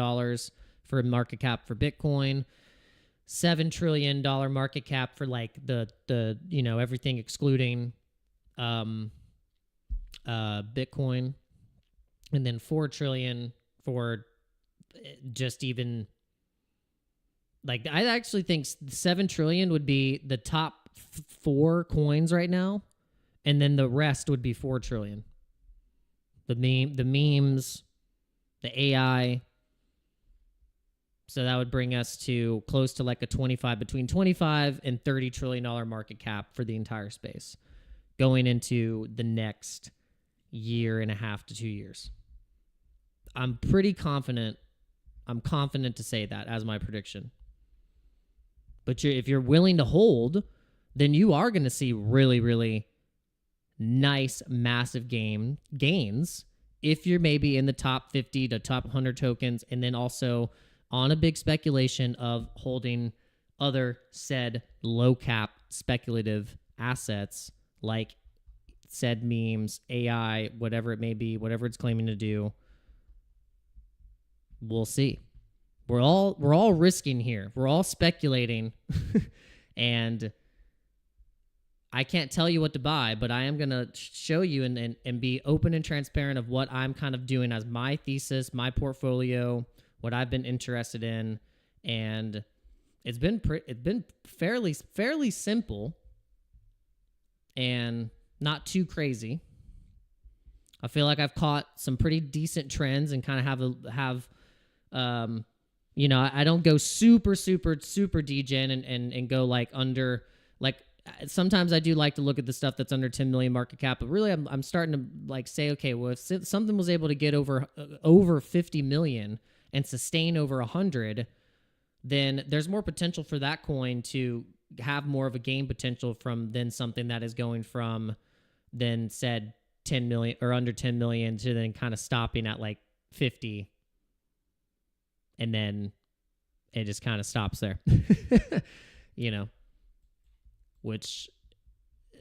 for market cap for Bitcoin, $7 trillion market cap for like the everything excluding Bitcoin, and then $4 trillion for just even like, I actually think 7 trillion would be the top 4 coins right now, and then the rest would be 4 trillion. The memes, the AI. So that would bring us to close to like between 25 and $30 trillion market cap for the entire space going into the next year and a half to 2 years. I'm pretty confident. I'm confident to say that as my prediction. But if you're willing to hold, then you are going to see really, really nice, massive gains if you're maybe in the top 50 to top 100 tokens, and then also on a big speculation of holding other said low cap speculative assets like said memes, AI, whatever it may be, whatever it's claiming to do. We'll see. We're all risking here. We're all speculating, and I can't tell you what to buy, but I am going to show you and be open and transparent of what I'm kind of doing as my thesis, my portfolio, what I've been interested in, and it's been fairly simple and not too crazy. I feel like I've caught some pretty decent trends and kind of have I don't go super degen and go like under, like, sometimes I do like to look at the stuff that's under 10 million market cap, but really I'm starting to like say, okay, well, if something was able to get over 50 million and sustain over 100, then there's more potential for that coin to have more of a gain potential than something that is going from then said 10 million or under 10 million to then kind of stopping at like 50. And then it just kind of stops there, which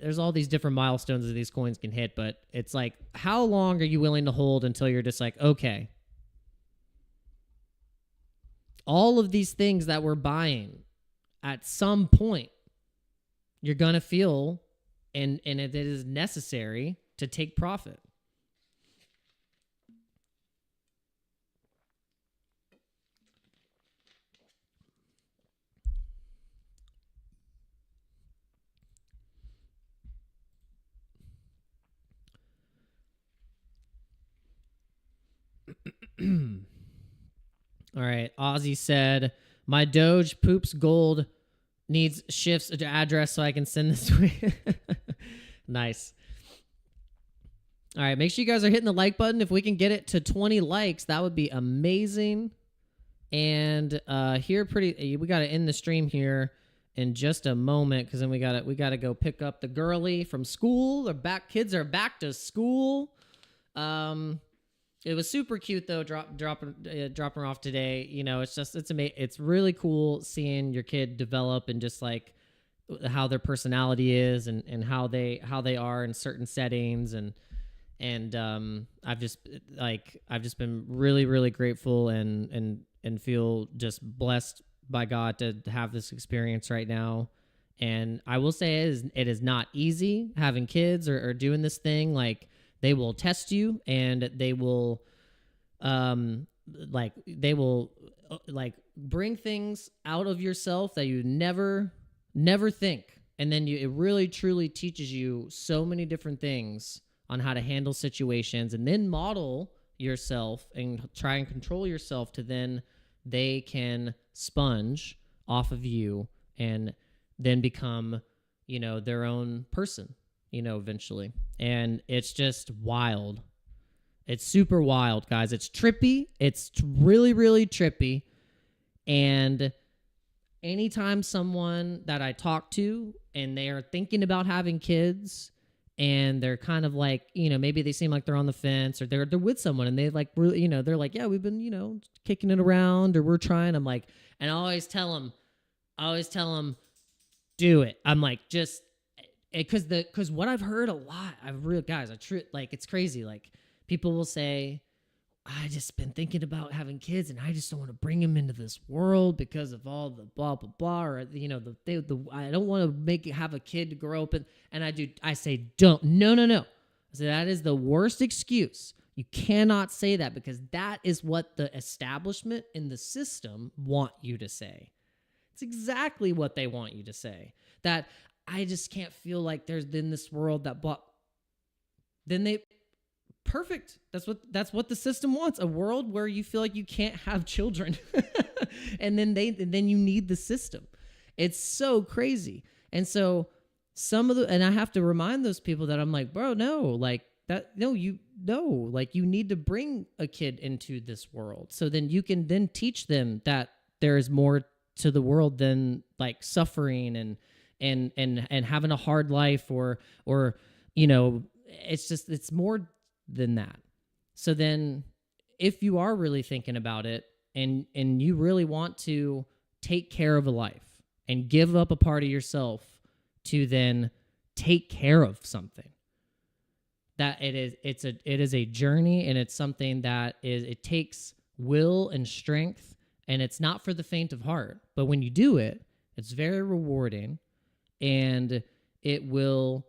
there's all these different milestones that these coins can hit. But it's like, how long are you willing to hold until you're just like, okay, all of these things that we're buying at some point, you're going to feel and it is necessary to take profit. All right. Ozzy said, my Doge poops gold needs shifts to address so I can send this way. Nice. All right. Make sure you guys are hitting the like button. If we can get it to 20 likes, that would be amazing. And we got to end the stream here in just a moment, because then we got to go pick up the girly from school. Kids are back to school. It was super cute though, dropping her off today. It's really cool seeing your kid develop and just like how their personality is and how they are in certain settings, and I've just been really, really grateful and feel just blessed by God to have this experience right now. And I will say it is not easy having kids or doing this thing. Like, they will test you, and they will bring things out of yourself that you never think. And then it really truly teaches you so many different things on how to handle situations, and then model yourself and try and control yourself to then they can sponge off of you and then become, their own person, eventually. And it's just wild. It's super wild, guys. It's trippy. It's really, really trippy. And anytime someone that I talk to and they are thinking about having kids and they're kind of like, maybe they seem like they're on the fence, or they're with someone and they like really, they're like, yeah, we've been, kicking it around, or we're trying. I'm like, and I always tell them, do it. I'm like, just because what I've heard a lot, like, it's crazy. Like, people will say, I just been thinking about having kids, and I just don't want to bring them into this world because of all the blah blah blah, or I don't want to have a kid to grow up and I say, don't, no. I say that is the worst excuse. You cannot say that, because that is what the establishment in the system want you to say. It's exactly what they want you to say. That I just can't feel like there's in this world that blah. Then they. Perfect. That's what the system wants. A world where you feel like you can't have children. and then you need the system. It's so crazy. And so and I have to remind those people that I'm like, bro, no, like that, no, like you need to bring a kid into this world. So then you can then teach them that there is more to the world than like suffering and having a hard life or it's more than that. So then if you are really thinking about it and you really want to take care of a life and give up a part of yourself to then take care of something, that it is a journey, and it's something that it takes will and strength, and it's not for the faint of heart. But when you do it, it's very rewarding, and it will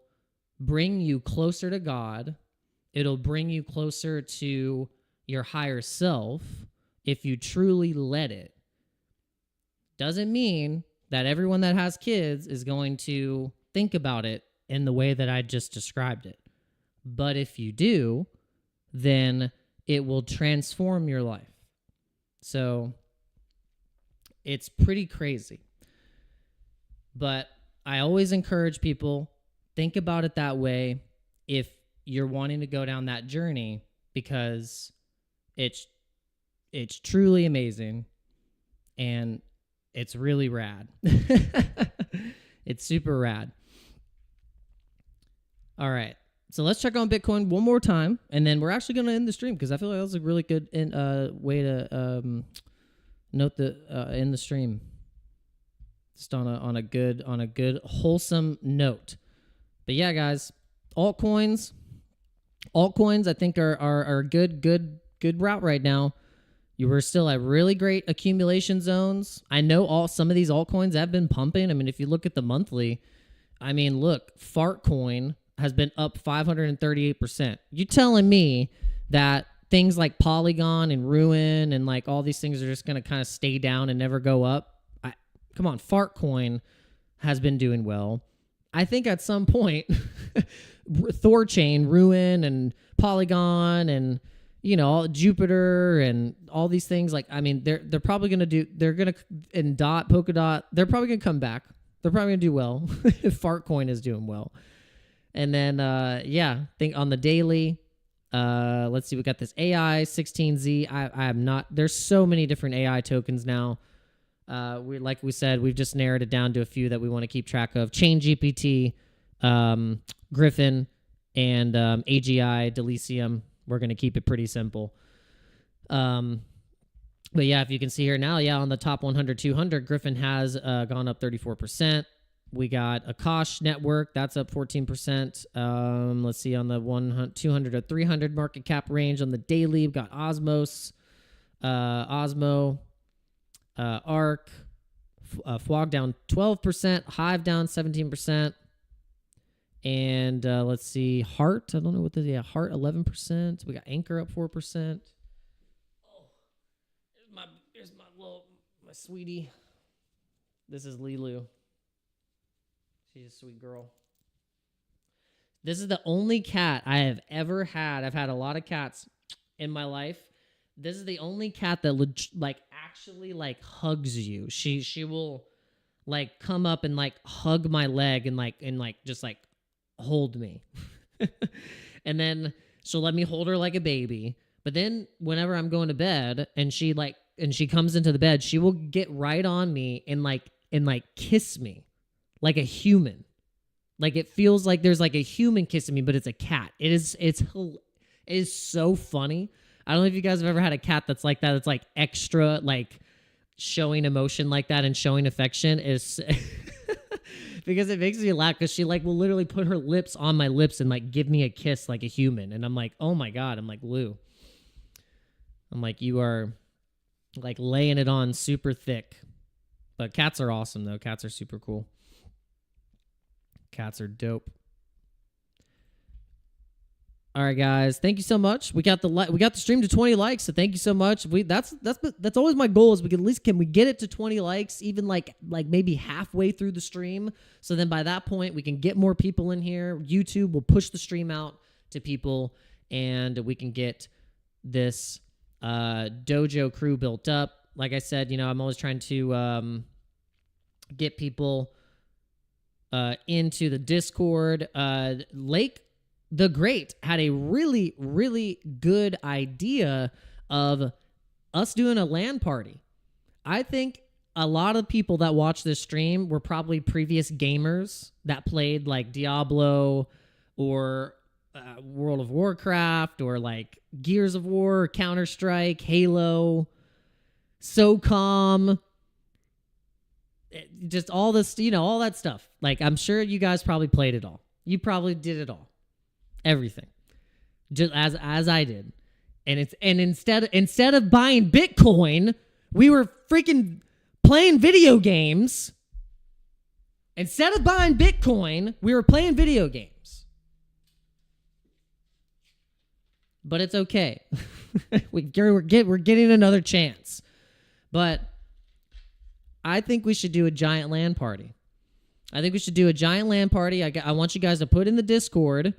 bring you closer to God. It'll bring you closer to your higher self if you truly let it. Doesn't mean that everyone that has kids is going to think about it in the way that I just described it. But if you do, then it will transform your life. So it's pretty crazy. But I always encourage people, think about it that way if you're wanting to go down that journey, because it's truly amazing and it's really rad. It's super rad. All right. So let's check on Bitcoin one more time, and then we're actually going to end the stream, because I feel like that was a really good way to note end the stream. Just on a good wholesome note. But yeah, guys, altcoins I think are a good route right now. You were still at really great accumulation zones. I know some of these altcoins have been pumping. I mean, if you look at the monthly, I mean, look, Fartcoin has been up 538%. You telling me that things like Polygon and Ruin and like all these things are just going to kind of stay down and never go up? Come on, Fartcoin has been doing well. I think at some point, Thorchain, Ruin, and Polygon, and Jupiter, and all these things. Like, I mean, they're probably gonna and Polkadot, they're probably gonna come back. They're probably gonna do well if Fartcoin is doing well. And then, I think on the daily, let's see, we got this AI 16Z. I am not. There's so many different AI tokens now. Like we said, we've just narrowed it down to a few that we want to keep track of: ChainGPT, Griffin, and AGI, Delicium. We're going to keep it pretty simple. But yeah, if you can see here now, on the top 100, 200, Griffin has gone up 34%. We got Akash Network, that's up 14%. Let's see, on the 100, 200 to 300 market cap range on the daily, we've got Osmos, Osmo, ARC, FWOG down 12%, Hive down 17%, and let's see, Heart, I don't know what Heart 11%. We got Anchor up 4%. Oh, here's my sweetie. This is Lilu. She's a sweet girl. This is the only cat I have ever had. I've had a lot of cats in my life. This is the only cat that actually hugs you. She will come up and hug my leg and just hold me. And then she'll let me hold her like a baby. But then whenever I'm going to bed and she comes into the bed, she will get right on me and kiss me like a human. Like it feels like there's like a human kissing me, but it's a cat. It is so funny. I don't know if you guys have ever had a cat that's like that. It's like extra like showing emotion like that and showing affection is because it makes me laugh because she like will literally put her lips on my lips and like give me a kiss like a human. And I'm like, oh my God. I'm like, Lou. I'm like, you are like laying it on super thick. But cats are awesome though. Cats are super cool. Cats are dope. All right, guys. Thank you so much. We got the stream to 20 likes, so thank you so much. That's always my goal is can we get it to 20 likes, even like maybe halfway through the stream. So then by that point we can get more people in here. YouTube will push the stream out to people, and we can get this dojo crew built up. Like I said, I'm always trying to get people into the Discord. Lake the Great had a really, really good idea of us doing a LAN party. I think a lot of people that watch this stream were probably previous gamers that played like Diablo or World of Warcraft or like Gears of War, Counter-Strike, Halo, SOCOM, just all this, all that stuff. Like, I'm sure you guys probably played it all. You probably did it all. Everything. Just as I did. And instead of buying Bitcoin, we were freaking playing video games. Instead of buying Bitcoin, we were playing video games. But it's okay. we're getting another chance. But I think we should do a giant LAN party. I want you guys to put in the Discord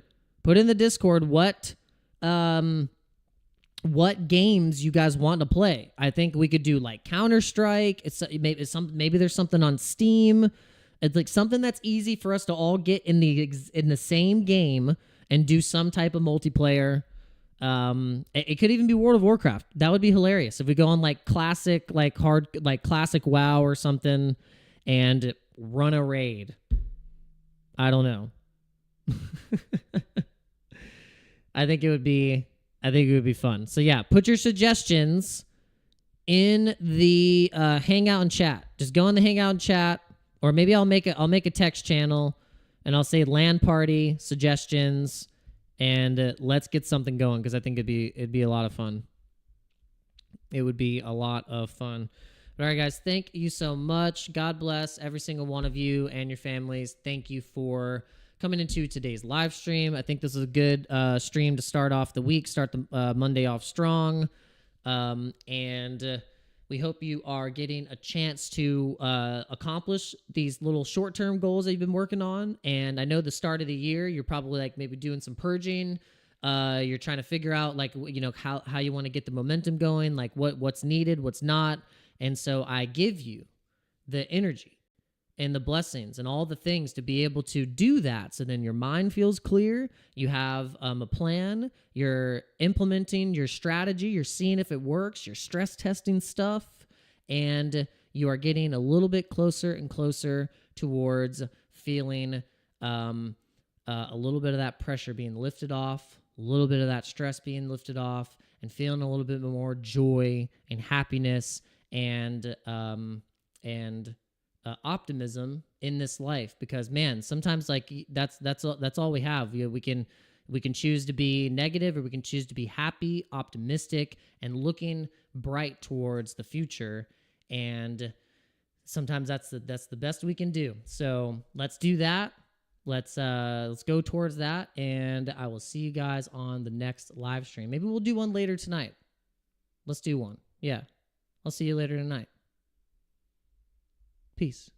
what games you guys want to play. I think we could do like Counter-Strike. Maybe there's something on Steam. It's like something that's easy for us to all get in the same game and do some type of multiplayer. It could even be World of Warcraft. That would be hilarious if we go on like classic, like hard, like classic WoW or something and run a raid. I don't know. I think it would be fun. So yeah, put your suggestions in the Hangout and chat. Just go in the Hangout and chat, or maybe I'll make a text channel, and I'll say LAN party suggestions, and let's get something going because I think it'd be a lot of fun. It would be a lot of fun. All right, guys, thank you so much. God bless every single one of you and your families. Thank you for coming into today's live stream. I think this is a good stream to start off the week, start the Monday off strong. And we hope you are getting a chance to accomplish these little short-term goals that you've been working on. And I know the start of the year, you're probably like maybe doing some purging. You're trying to figure out like, how you want to get the momentum going, like what's needed, what's not. And so I give you the energy and the blessings and all the things to be able to do that. So then your mind feels clear. You have a plan. You're implementing your strategy. You're seeing if it works. You're stress testing stuff. And you are getting a little bit closer and closer towards feeling a little bit of that pressure being lifted off, a little bit of that stress being lifted off, and feeling a little bit more joy and happiness and optimism in this life. Because man, sometimes like that's all we have. We can choose to be negative, or we can choose to be happy, optimistic, and looking bright towards the future. And sometimes that's the best we can do. So let's do that. Let's go towards that, and I will see you guys on the next live stream. Maybe we'll do one later tonight. Let's do one. Yeah. I'll see you later tonight. Peace.